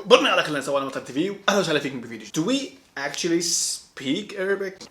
بالنا على كل سواء مطار تي اهلا وسهلا فيكم بفيديو. Do we actually speak Arabic?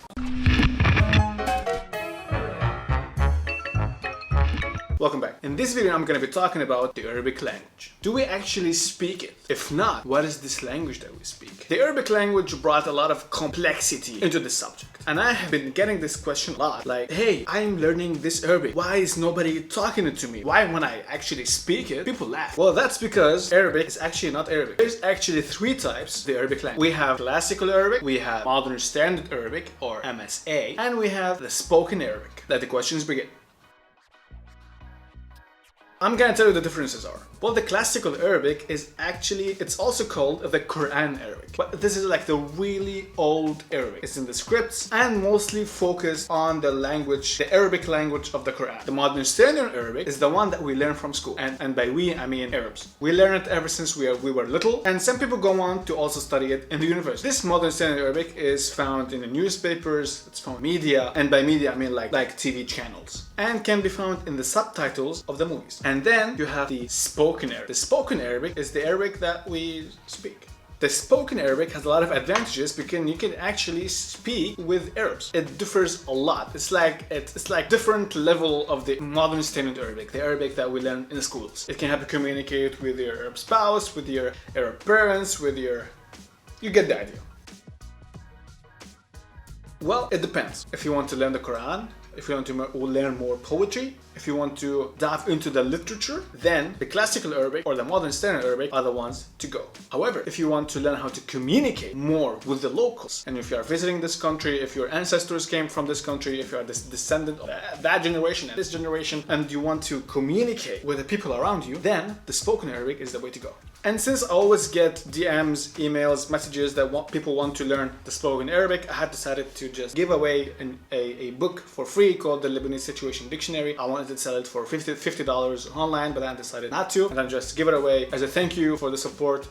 Welcome back. In this video I'm going to be talking about the Arabic language. Do we actually speak it? If not, what is this language that we speak? The Arabic language brought a lot of complexity into the subject. And I have been getting this question a lot, like, hey, I'm learning this Arabic. Why is nobody talking it to me? Why when I actually speak it, people laugh? Well, that's because Arabic is actually not Arabic. There's actually three types of the Arabic language. We have classical Arabic, we have modern standard Arabic or MSA, and we have the spoken Arabic. Let the questions begin. I'm gonna tell you the differences are. Well, the classical Arabic is actually, it's also called the Quran Arabic. But this is like the really old Arabic. It's in the scripts and mostly focused on the language, the Arabic language of the Quran. The modern standard Arabic is the one that we learn from school. And by we, I mean Arabs. We learn it ever since we were little. And some people go on to also study it in the university. This modern standard Arabic is found in the newspapers, it's found in media. And by media, I mean like TV channels. And can be found in the subtitles of the movies. And then you have the spoken Arabic. The spoken Arabic is the Arabic that we speak. The spoken Arabic has a lot of advantages because you can actually speak with Arabs. It differs a lot. It's like different level of the modern standard Arabic, the Arabic that we learn in the schools. It can help you communicate with your Arab spouse, with your Arab parents, with your... You get the idea. Well, it depends. If you want to learn the Quran, if you want to learn more poetry, if you want to dive into the literature, then the classical Arabic or the modern standard Arabic are the ones to go. However, if you want to learn how to communicate more with the locals, and if you are visiting this country, if your ancestors came from this country, if you are this descendant of that generation and this generation, and you want to communicate with the people around you, then the spoken Arabic is the way to go. And since I always get DMs, emails, messages that people want to learn the spoken Arabic, I had decided to just give away a book for free called the Lebanese Situation Dictionary. I wanted to sell it for $50 online, but I decided not to, and then just give it away as a thank you for the support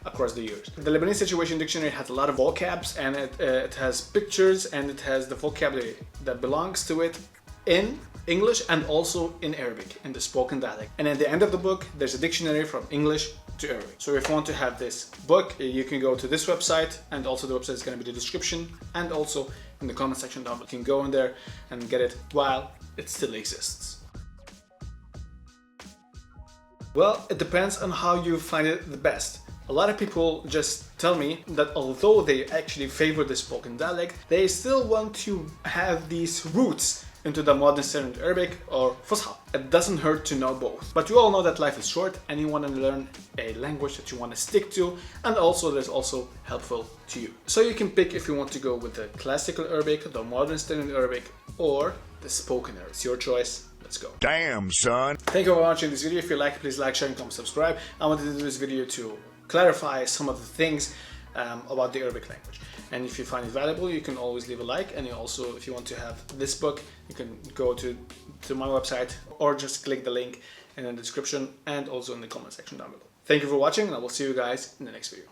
across the years. The Lebanese Situation Dictionary has a lot of vocabs, and it has pictures, and it has the vocabulary that belongs to it in English and also in Arabic, in the spoken dialect. And at the end of the book, there's a dictionary from English to Arabic. So if you want to have this book, you can go to this website, and also the website is going to be in the description, and also in the comment section down below. You can go in there and get it while it still exists. Well, it depends on how you find it the best. A lot of people just tell me that although they actually favor the spoken dialect, they still want to have these roots into the modern standard Arabic or Fusha. It doesn't hurt to know both. But you all know that life is short and you want to learn a language that you want to stick to, and also there's also helpful to you. So you can pick if you want to go with the classical Arabic, the modern standard Arabic, or the spoken Arabic. It's your choice. Let's go. Damn, son. Thank you for watching this video. If you like it, please like, share, and comment, subscribe. I wanted to do this video to clarify some of the things about the Arabic language. And if you find it valuable, you can always leave a like. And you also, if you want to have this book, you can go to my website or just click the link in the description and also in the comment section down below. Thank you for watching, and I will see you guys in the next video.